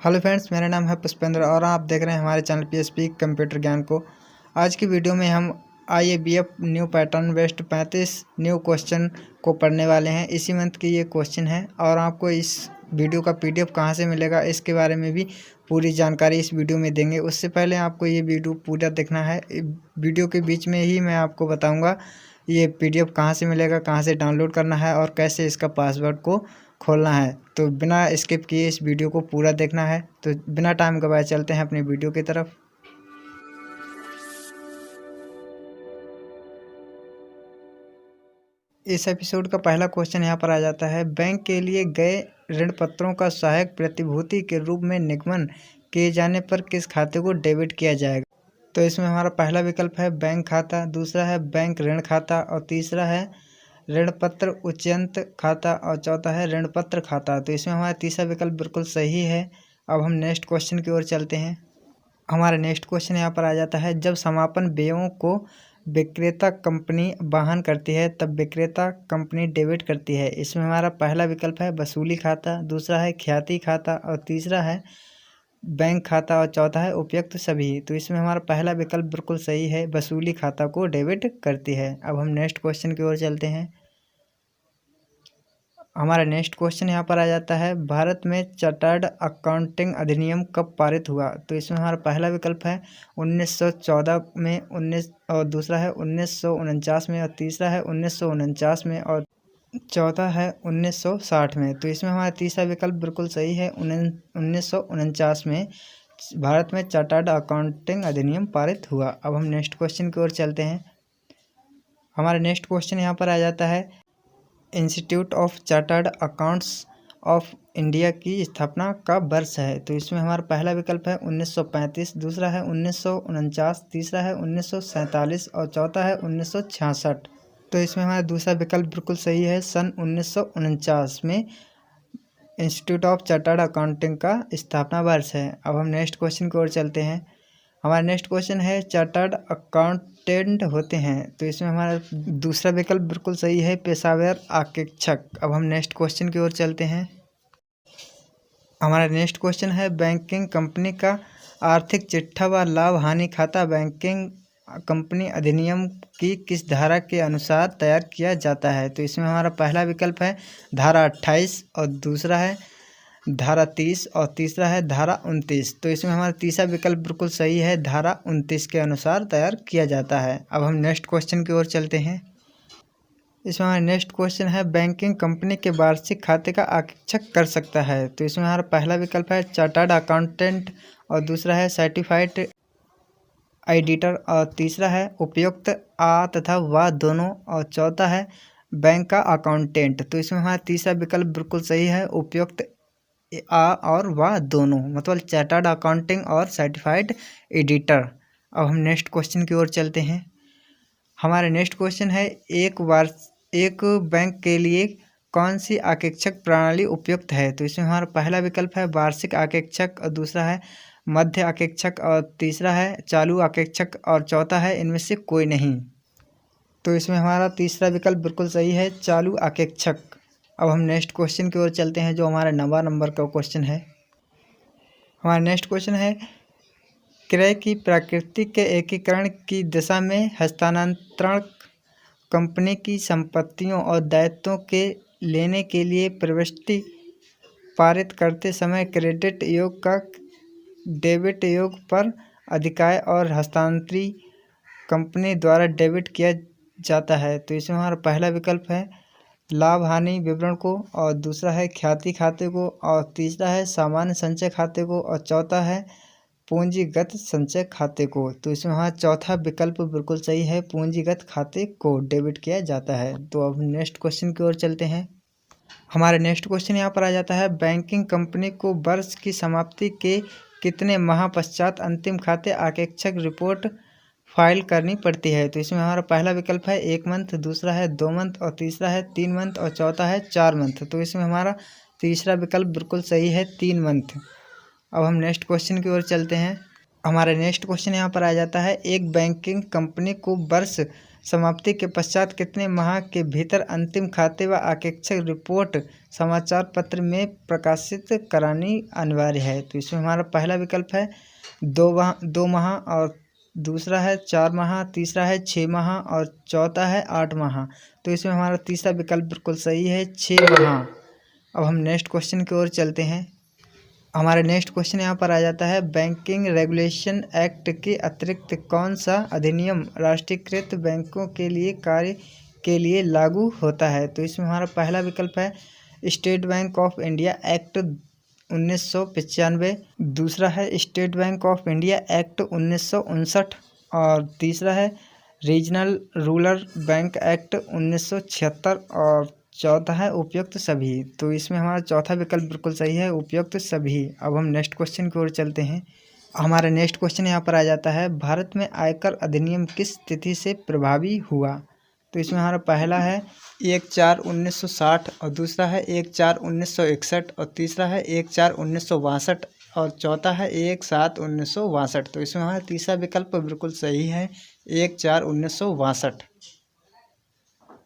Hello friends, मेरा नाम है पुष्पेंद्र और आप देख रहे हैं हमारे चैनल पीएसपी कंप्यूटर ज्ञान को। आज की वीडियो में हम IABF new pattern based 35 new question को पढ़ने वाले हैं। इसी मंथ की ये क्वेश्चन है और आपको इस वीडियो का पीडीएफ कहां से मिलेगा इसके बारे में भी पूरी जानकारी इस वीडियो में देंगे। उससे पहले आपको ये वीडियो पूरा देखना है। वीडियो के बीच में ही मैं आपको बताऊँगा ये पीडीएफ कहाँ से मिलेगा, कहाँ से डाउनलोड करना है और कैसे इसका पासवर्ड को खोलना है। तो बिना स्किप किए इस वीडियो को पूरा देखना है। तो बिना टाइम गवाए चलते हैं अपनी वीडियो की तरफ। इस एपिसोड का पहला क्वेश्चन यहाँ पर आ जाता है, बैंक के लिए गए ऋण पत्रों का सहायक प्रतिभूति के रूप में निगमन किए जाने पर किस खाते को डेबिट किया जाएगा। तो इसमें हमारा पहला विकल्प है बैंक खाता, दूसरा है बैंक ऋण खाता और तीसरा है ऋण पत्र उच्यंत खाता और चौथा है ऋण पत्र खाता। तो इसमें हमारा तीसरा विकल्प बिल्कुल सही है। अब हम नेक्स्ट क्वेश्चन की ओर चलते हैं। हमारा नेक्स्ट क्वेश्चन यहाँ पर आ जाता है, जब समापन व्ययों को विक्रेता कंपनी वहन करती है तब विक्रेता कंपनी डेबिट करती है। इसमें हमारा पहला विकल्प है वसूली खाता, दूसरा है ख्याति खाता और तीसरा है बैंक खाता और चौथा है उपयुक्त सभी। तो इसमें हमारा पहला विकल्प बिल्कुल सही है, वसूली खाता को डेबिट करती है। अब हम नेक्स्ट क्वेश्चन की ओर चलते हैं। हमारा नेक्स्ट क्वेश्चन यहाँ पर आ जाता है, भारत में चार्टर्ड अकाउंटिंग अधिनियम कब पारित हुआ। तो इसमें हमारा पहला विकल्प है 1914 में, और दूसरा है 1949 में और तीसरा है 1949 में और चौथा है 1960 में। तो इसमें हमारा तीसरा विकल्प बिल्कुल सही है, 1949 में भारत में चार्टर्ड अकाउंटिंग अधिनियम पारित हुआ। अब हम नेक्स्ट क्वेश्चन की ओर चलते हैं। हमारा नेक्स्ट क्वेश्चन यहाँ पर आ जाता है, institute of chartered accounts of India की स्थापना का वर्ष है। तो इसमें हमारा पहला विकल्प है 1935, दूसरा है 1949, तीसरा है 1947 और चौथा है 1966। तो इसमें हमारा दूसरा विकल्प बिल्कुल सही है, सन 1949 में इंस्टीट्यूट ऑफ चार्टर्ड अकाउंटिंग का स्थापना वर्ष है। अब हम नेक्स्ट क्वेश्चन की ओर चलते हैं। हमारा नेक्स्ट क्वेश्चन है, चार्टर्ड अकाउंटेंट होते हैं। तो इसमें हमारा दूसरा विकल्प बिल्कुल सही है, पेशेवर आरक्षक। अब हम नेक्स्ट क्वेश्चन की ओर चलते हैं। हमारा नेक्स्ट क्वेश्चन है, बैंकिंग कंपनी का आर्थिक चिट्ठा व लाभ हानि खाता बैंकिंग कंपनी अधिनियम की किस धारा के अनुसार तैयार किया जाता है। तो इसमें हमारा पहला विकल्प है धारा 28 और दूसरा है धारा 30 और तीसरा है धारा 29। तो इसमें हमारा तीसरा विकल्प बिल्कुल सही है, धारा 29 के अनुसार तैयार किया जाता है। अब हम नेक्स्ट क्वेश्चन की ओर चलते हैं। इसमें हमारा नेक्स्ट क्वेश्चन है, बैंकिंग कंपनी के वार्षिक खाते का आरक्षक कर सकता है। तो इसमें हमारा पहला विकल्प है चार्टर्ड अकाउंटेंट और दूसरा है सर्टिफाइड ऑडिटर और तीसरा है उपयुक्त आ तथा व दोनों और चौथा है बैंक का अकाउंटेंट। तो इसमें हमारा तीसरा विकल्प बिल्कुल सही है, उपयुक्त आ और व दोनों, मतलब चार्टर्ड अकाउंटिंग और सर्टिफाइड एडिटर। अब हम नेक्स्ट क्वेश्चन की ओर चलते हैं। हमारा नेक्स्ट क्वेश्चन है, एक बैंक के लिए कौन सी आरक्षक प्रणाली उपयुक्त है। तो इसमें हमारा पहला विकल्प है वार्षिक आरक्षक और दूसरा है मध्य आरक्षक और तीसरा है चालू आरक्षक और चौथा है इनमें से कोई नहीं। तो इसमें हमारा तीसरा विकल्प बिल्कुल सही है, चालू आरक्षक। अब हम नेक्स्ट क्वेश्चन की ओर चलते हैं, जो हमारा 9वां नंबर का क्वेश्चन है। हमारा नेक्स्ट क्वेश्चन है, क्रय की प्रकृति के एकीकरण की दिशा में हस्तांतरण कंपनी की संपत्तियों और दायित्वों के लेने के लिए प्रविष्टि पारित करते समय क्रेडिट योग का डेबिट योग पर अधिकाय और हस्तांतरी कंपनी द्वारा डेबिट किया जाता है। तो इसमें हमारा पहला विकल्प है लाभ हानि विवरण को और दूसरा है ख्याति खाते को और तीसरा है सामान्य संचय खाते को और चौथा है पूंजीगत संचय खाते को। तो इसमें हमारा चौथा विकल्प बिल्कुल सही है, पूंजीगत खाते को डेबिट किया जाता है। तो अब नेक्स्ट क्वेश्चन की ओर चलते हैं। हमारे नेक्स्ट क्वेश्चन यहाँ पर आ जाता है, बैंकिंग कंपनी को वर्ष की समाप्ति के कितने माह पश्चात अंतिम खाते आरक्षक रिपोर्ट फाइल करनी पड़ती है। तो इसमें हमारा पहला विकल्प है 1 मंथ, दूसरा है 2 मंथ और तीसरा है 3 मंथ और चौथा है 4 मंथ। तो इसमें हमारा तीसरा विकल्प बिल्कुल सही है, 3 मंथ। अब हम नेक्स्ट क्वेश्चन की ओर चलते हैं। हमारा नेक्स्ट क्वेश्चन यहाँ पर आ जाता है, एक बैंकिंग कंपनी को वर्ष समाप्ति के पश्चात कितने माह के भीतर अंतिम खाते व आक्षेप रिपोर्ट समाचार पत्र में प्रकाशित करानी अनिवार्य है? तो इसमें हमारा पहला विकल्प है 2 माह और दूसरा है 4 माह, तीसरा है 6 माह और चौथा है 8 माह। तो इसमें हमारा तीसरा विकल्प बिल्कुल सही है, 6 माह। अब हम नेक्स्ट क्वेश्चन की ओर चलते हैं। हमारा नेक्स्ट क्वेश्चन यहाँ पर आ जाता है, बैंकिंग रेगुलेशन एक्ट के अतिरिक्त कौन सा अधिनियम राष्ट्रीयकृत बैंकों के लिए कार्य के लिए लागू होता है? तो इसमें हमारा पहला विकल्प है state bank of India act 1995, दूसरा है state bank of India act 1959 और तीसरा है रीजनल रूरल बैंक एक्ट 1976 और चौथा है उपयुक्त सभी। तो इसमें हमारा चौथा विकल्प बिल्कुल सही है, उपयुक्त सभी। अब हम नेक्स्ट क्वेश्चन की ओर चलते हैं। हमारा नेक्स्ट क्वेश्चन यहाँ पर आ जाता है, भारत में आयकर अधिनियम किस तिथि से प्रभावी हुआ? तो इसमें हमारा पहला है 1/4/1960 और दूसरा है 1/4/1961 और तीसरा है 1/4/1962 और चौथा है 1/7/1962। तो इसमें हमारा तीसरा विकल्प बिल्कुल सही है, 1/4/1962।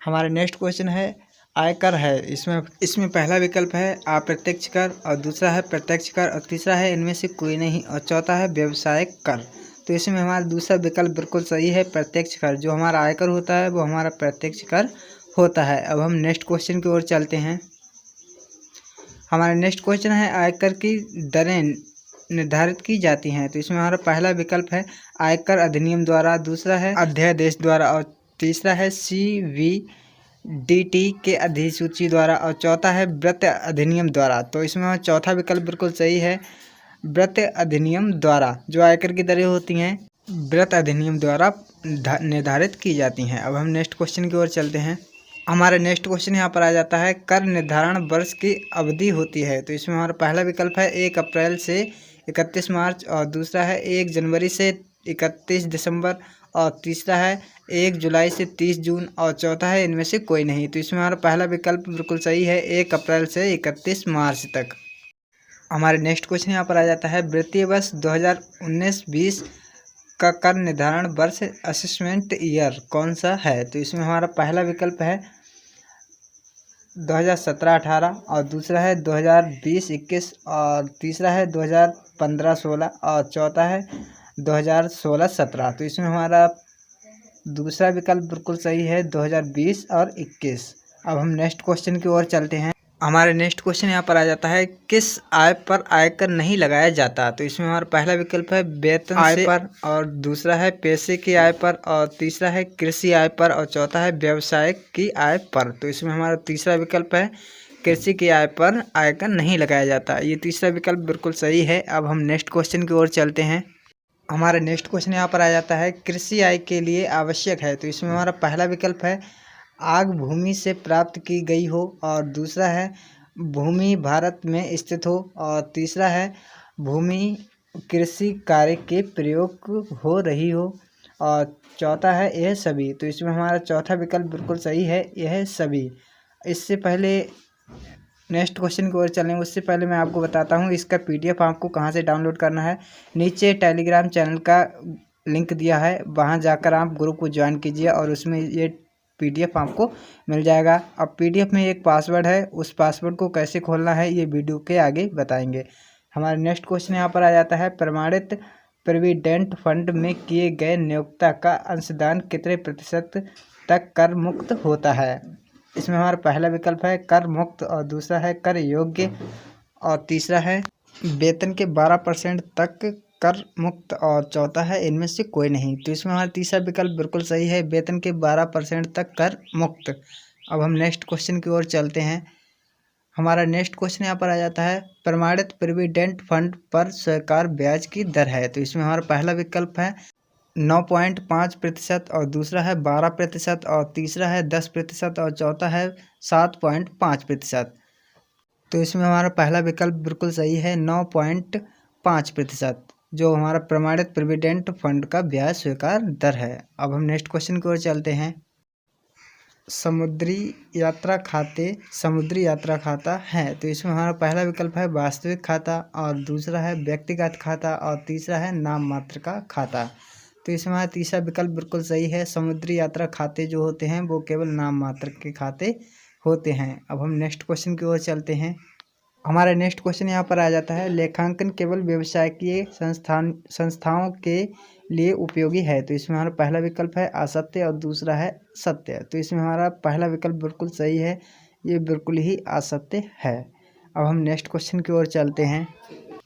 हमारा नेक्स्ट क्वेश्चन है आयकर है। इसमें पहला विकल्प है अप्रत्यक्ष कर और दूसरा है प्रत्यक्ष कर और तीसरा है इनमें से कोई नहीं और चौथा है व्यवसायिक कर। तो इसमें हमारा दूसरा विकल्प बिल्कुल सही है, प्रत्यक्ष कर। जो हमारा आयकर होता है वो हमारा प्रत्यक्ष कर होता है। अब हम नेक्स्ट क्वेश्चन की ओर चलते हैं। हमारा नेक्स्ट क्वेश्चन है, आयकर की दरें निर्धारित की जाती हैं? तो इसमें हमारा पहला विकल्प है आयकर अधिनियम द्वारा, दूसरा है अध्यादेश द्वारा और तीसरा है CVDT के अधिसूची द्वारा और चौथा है वित्त अधिनियम द्वारा। तो इसमें हमारा चौथा विकल्प बिल्कुल सही है, वित्त अधिनियम द्वारा। जो आयकर की दरें होती हैं वित्त अधिनियम द्वारा निर्धारित की जाती हैं। अब हम नेक्स्ट क्वेश्चन की ओर चलते हैं। हमारा नेक्स्ट क्वेश्चन यहाँ पर आ जाता है, कर निर्धारण वर्ष की अवधि होती है? तो इसमें हमारा पहला विकल्प है 1 अप्रैल से 31 मार्च और दूसरा है 1 जनवरी से 31 दिसंबर और तीसरा है 1 जुलाई से 30 जून और चौथा है इनमें से कोई नहीं। तो इसमें हमारा पहला विकल्प बिल्कुल सही है, 1 अप्रैल से 31 मार्च तक। हमारे नेक्स्ट क्वेश्चन यहाँ पर आ जाता है, वित्तीय वर्ष 2019-20 का कर निर्धारण वर्ष असेसमेंट ईयर कौन सा है? तो इसमें हमारा पहला विकल्प है 2017-18 और दूसरा है 2020-21 और तीसरा है 2015-16 और चौथा है 2016-17। तो इसमें हमारा दूसरा विकल्प बिल्कुल सही है, 2020 और 21। अब हम नेक्स्ट क्वेश्चन की ओर चलते हैं। हमारे नेक्स्ट क्वेश्चन यहाँ पर आ जाता है, किस आय पर आयकर नहीं लगाया जाता? तो इसमें हमारा पहला विकल्प है वेतन आय पर और दूसरा है पैसे की आय पर और तीसरा है कृषि आय पर और चौथा है व्यवसायिक की आय पर। तो इसमें हमारा तीसरा विकल्प है कृषि की आय पर आयकर नहीं लगाया जाता। ये तीसरा विकल्प बिल्कुल सही है। अब हम नेक्स्ट क्वेश्चन की ओर चलते हैं। हमारा नेक्स्ट क्वेश्चन यहाँ पर आ जाता है, कृषि आय के लिए आवश्यक है? तो इसमें हमारा पहला विकल्प है आग भूमि से प्राप्त की गई हो और दूसरा है भूमि भारत में स्थित हो और तीसरा है भूमि कृषि कार्य के प्रयोग हो रही हो और चौथा है यह सभी। तो इसमें हमारा चौथा विकल्प बिल्कुल सही है, यह सभी। इससे पहले नेक्स्ट क्वेश्चन की ओर चलें उससे पहले मैं आपको बताता हूँ इसका PDF आपको कहाँ से डाउनलोड करना है। नीचे टेलीग्राम चैनल का लिंक दिया है, वहाँ जाकर आप ग्रुप को ज्वाइन कीजिए और उसमें ये PDF आपको मिल जाएगा। अब PDF में एक पासवर्ड है, उस पासवर्ड को कैसे खोलना है ये वीडियो के आगे बताएंगे। हमारा नेक्स्ट क्वेश्चन यहाँ पर आ जाता है, प्रमाणित प्रोविडेंट फंड में किए गए नियोक्ता का अंशदान कितने प्रतिशत तक कर मुक्त होता है? इसमें हमारा पहला विकल्प है कर मुक्त और दूसरा है कर योग्य और तीसरा है वेतन के 12% तक कर मुक्त और चौथा है इनमें से कोई नहीं। तो इसमें हमारा तीसरा विकल्प बिल्कुल सही है, वेतन के 12% तक कर मुक्त। अब हम नेक्स्ट क्वेश्चन की ओर चलते हैं। हमारा नेक्स्ट क्वेश्चन यहाँ पर आ जाता है, प्रमाणित प्रोविडेंट फंड पर स्वीकार ब्याज की दर है? तो इसमें हमारा पहला विकल्प है 9.5% और दूसरा है 12% और तीसरा है 10% और चौथा है 7.5%। तो इसमें हमारा पहला विकल्प बिल्कुल सही है, 9.5%, जो हमारा प्रमाणित प्रोविडेंट फंड का ब्याज स्वीकार दर है। अब हम नेक्स्ट क्वेश्चन की ओर चलते हैं। समुद्री यात्रा खाता है? तो इसमें हमारा पहला विकल्प है वास्तविक खाता और दूसरा है व्यक्तिगत खाता और तीसरा है नाम मात्र का खाता। तो इसमें हमारा तीसरा विकल्प बिल्कुल सही है। समुद्री यात्रा खाते जो होते हैं वो केवल नाम मात्र के खाते होते हैं। अब हम नेक्स्ट क्वेश्चन की ओर चलते हैं। हमारा नेक्स्ट क्वेश्चन यहाँ पर आ जाता है, लेखांकन केवल व्यवसायिक संस्थाओं के लिए उपयोगी है। तो इसमें हमारा पहला विकल्प है असत्य और दूसरा है सत्य। तो इसमें हमारा पहला विकल्प बिल्कुल सही है, ये बिल्कुल ही असत्य है। अब हम नेक्स्ट क्वेश्चन की ओर चलते हैं।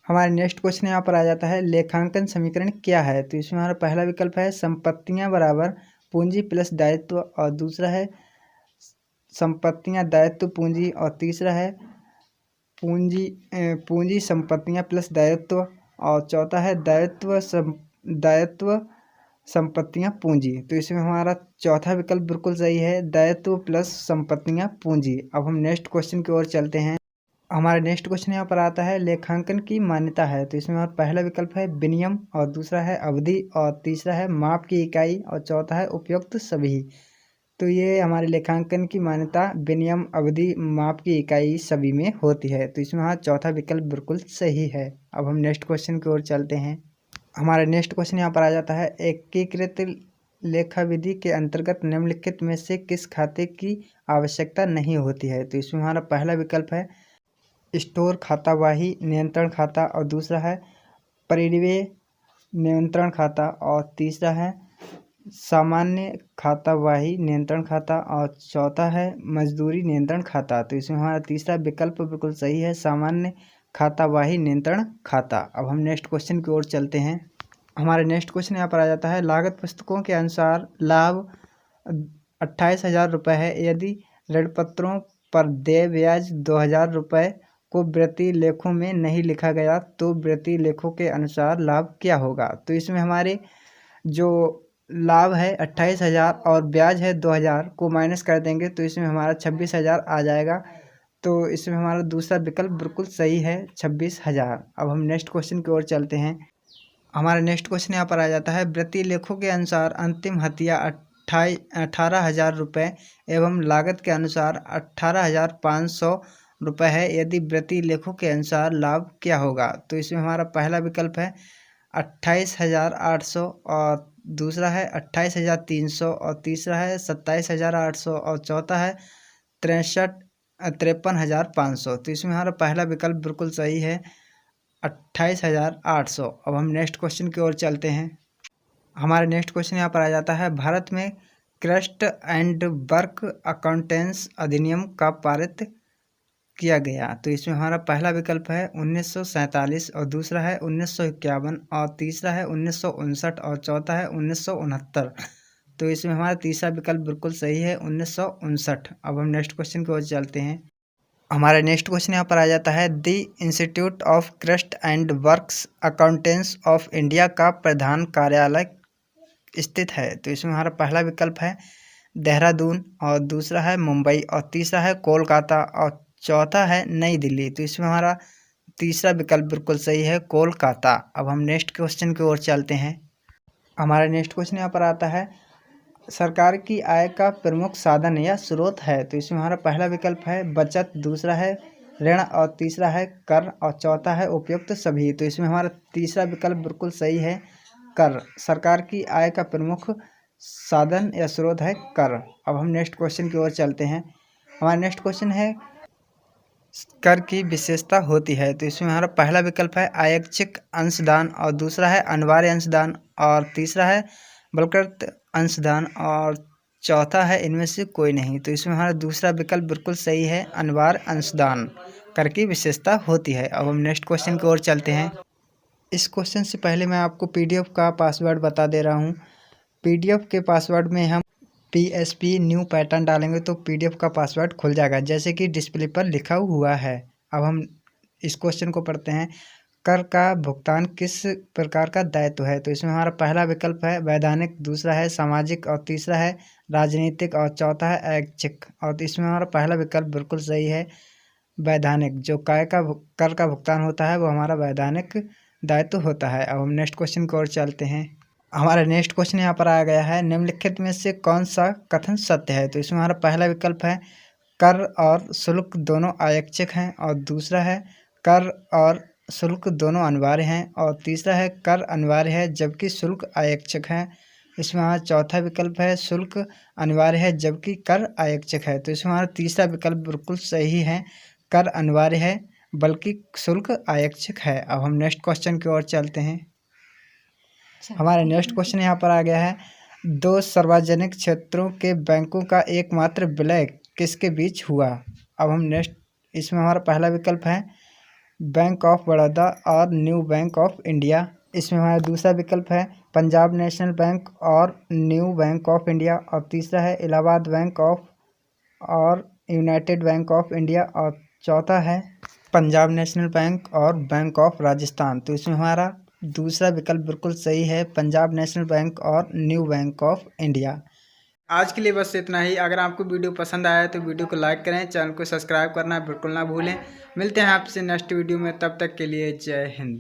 हमारा नेक्स्ट क्वेश्चन यहाँ पर आ जाता है, लेखांकन समीकरण क्या है। तो इसमें हमारा पहला विकल्प है संपत्तियाँ बराबर पूंजी प्लस दायित्व, और दूसरा है संपत्तियाँ दायित्व पूंजी, और तीसरा है पूंजी संपत्तियाँ प्लस दायित्व, और चौथा है दायित्व संपत्तियाँ पूंजी। तो इसमें हमारा चौथा विकल्प बिल्कुल सही है, दायित्व प्लस संपत्तियाँ पूंजी। अब हम नेक्स्ट क्वेश्चन की ओर चलते हैं। हमारा नेक्स्ट क्वेश्चन यहाँ पर आता है, लेखांकन की मान्यता है। तो इसमें हमारा पहला विकल्प है विनियम, और दूसरा है अवधि, और तीसरा है माप की इकाई, और चौथा है उपयुक्त सभी। तो ये हमारे लेखांकन की मान्यता विनियम, अवधि, माप की इकाई सभी में होती है। तो इसमें हमारा चौथा विकल्प बिल्कुल सही है। अब हम नेक्स्ट क्वेश्चन की ओर चलते हैं। हमारा नेक्स्ट क्वेश्चन यहाँ पर आ जाता है, एकीकृत लेखा विधि के अंतर्गत निम्नलिखित में से किस खाते की आवश्यकता नहीं होती है। तो इसमें हमारा पहला विकल्प है स्टोर खाता वाही नियंत्रण खाता, और दूसरा है परिव्यय नियंत्रण खाता, और तीसरा है सामान्य खाता वाही नियंत्रण खाता, और चौथा है मजदूरी नियंत्रण खाता। तो इसमें हमारा तीसरा विकल्प बिल्कुल सही है, सामान्य खाता वाही नियंत्रण खाता। अब हम नेक्स्ट क्वेश्चन की ओर चलते हैं। हमारा नेक्स्ट क्वेश्चन यहाँ पर आ जाता है, लागत पुस्तकों के अनुसार लाभ 28,000 रुपये है। यदि ऋण पत्रों पर देय ब्याज 2,000 रुपये को वृत्ति लेखों में नहीं लिखा गया तो वृत्ति लेखों के अनुसार लाभ क्या होगा। तो इसमें हमारे जो लाभ है 28,000 और ब्याज है 2,000 को माइनस कर देंगे तो इसमें हमारा 26,000 आ जाएगा। तो इसमें हमारा दूसरा विकल्प बिल्कुल सही है, 26,000। अब हम नेक्स्ट क्वेश्चन की ओर चलते हैं। हमारा नेक्स्ट क्वेश्चन यहाँ पर आ जाता है, वृत्ति लेखों के अनुसार अंतिम हत्या 18,000 रुपये एवं लागत के अनुसार 18,500 रुपये है। यदि वृत्ति लेखों के अनुसार लाभ क्या होगा। तो इसमें हमारा पहला विकल्प है 28,800, और दूसरा है 28,300, और तीसरा है 27,800, और चौथा है 53,500। तो इसमें हमारा पहला विकल्प बिल्कुल सही है, 28,800। अब हम नेक्स्ट क्वेश्चन की ओर चलते हैं। हमारा नेक्स्ट क्वेश्चन यहाँ पर आ जाता है, भारत में क्रस्ट एंड वर्क अकाउंटेंस अधिनियम का पारित किया गया। तो इसमें हमारा पहला विकल्प है 1947, और दूसरा है 1951, और तीसरा है 1959, और चौथा है 1969। तो इसमें हमारा तीसरा विकल्प बिल्कुल सही है, 1959। अब हम नेक्स्ट क्वेश्चन की ओर चलते हैं। हमारा नेक्स्ट क्वेश्चन यहाँ पर आ जाता है, the institute of crust and works accountants of India का प्रधान कार्यालय स्थित है। तो इसमें हमारा पहला विकल्प है देहरादून, और दूसरा है मुंबई, और तीसरा है कोलकाता, और चौथा है नई दिल्ली। तो इसमें हमारा तीसरा विकल्प बिल्कुल सही है, कोलकाता। अब हम नेक्स्ट क्वेश्चन की ओर चलते हैं। हमारा नेक्स्ट क्वेश्चन यहाँ पर आता है, सरकार की आय का प्रमुख साधन या स्रोत है। तो इसमें हमारा पहला विकल्प है बचत, दूसरा है ऋण, और तीसरा है कर, और चौथा है उपयुक्त सभी। तो इसमें हमारा तीसरा विकल्प बिल्कुल सही है, कर। सरकार की आय का प्रमुख साधन या स्रोत है कर। अब हम नेक्स्ट क्वेश्चन की ओर चलते हैं। हमारा नेक्स्ट क्वेश्चन है, कर की विशेषता होती है। तो इसमें हमारा पहला विकल्प है ऐच्छिक अंशदान, और दूसरा है अनिवार्य अंशदान, और तीसरा है बलकृत अंशदान, और चौथा है इनमें से कोई नहीं। तो इसमें हमारा दूसरा विकल्प बिल्कुल सही है, अनिवार्य अंशदान कर की विशेषता होती है। अब हम नेक्स्ट क्वेश्चन की ओर चलते हैं। इस क्वेश्चन से पहले मैं आपको PDF का पासवर्ड बता दे रहा हूँ। PDF के पासवर्ड में हम PSP न्यू पैटर्न डालेंगे तो PDF का पासवर्ड खुल जाएगा, जैसे कि डिस्प्ले पर लिखा हुआ है। अब हम इस क्वेश्चन को पढ़ते हैं, कर का भुगतान किस प्रकार का दायित्व है। तो इसमें हमारा पहला विकल्प है वैधानिक, दूसरा है सामाजिक, और तीसरा है राजनीतिक, और चौथा है ऐच्छिक। और इसमें हमारा पहला विकल्प बिल्कुल सही है, वैधानिक। जो कर का भुगतान होता है वो हमारा वैधानिक दायित्व होता है। अब हम नेक्स्ट क्वेश्चन की ओर चलते हैं। हमारा नेक्स्ट क्वेश्चन यहाँ पर आ गया है, निम्नलिखित में से कौन सा कथन सत्य है। तो इसमें हमारा पहला विकल्प है कर और शुल्क दोनों ऐच्छिक हैं, और दूसरा है कर और शुल्क दोनों अनिवार्य हैं। और तीसरा है कर अनिवार्य है जबकि शुल्क ऐच्छिक है। इसमें हमारा चौथा विकल्प है शुल्क अनिवार्य है जबकि कर ऐच्छिक है। तो इसमें हमारा तीसरा विकल्प बिल्कुल सही है, कर अनिवार्य है बल्कि शुल्क ऐच्छिक है। अब हम नेक्स्ट क्वेश्चन की ओर चलते हैं। हमारा नेक्स्ट क्वेश्चन यहाँ पर आ गया है, दो सार्वजनिक क्षेत्रों के बैंकों का एकमात्र विलय किसके बीच हुआ। अब हम नेक्स्ट, इसमें हमारा पहला विकल्प है बैंक ऑफ बड़ौदा और न्यू बैंक ऑफ इंडिया। इसमें हमारा दूसरा विकल्प है पंजाब नेशनल बैंक और न्यू बैंक ऑफ इंडिया। और तीसरा है इलाहाबाद बैंक ऑफ और यूनाइटेड बैंक ऑफ इंडिया। और चौथा है पंजाब नेशनल बैंक और बैंक ऑफ राजस्थान। तो इसमें हमारा दूसरा विकल्प बिल्कुल सही है, पंजाब नेशनल बैंक और न्यू बैंक ऑफ इंडिया। आज के लिए बस इतना ही। अगर आपको वीडियो पसंद आया तो वीडियो को लाइक करें, चैनल को सब्सक्राइब करना बिल्कुल ना भूलें। मिलते हैं आपसे नेक्स्ट वीडियो में, तब तक के लिए जय हिंद।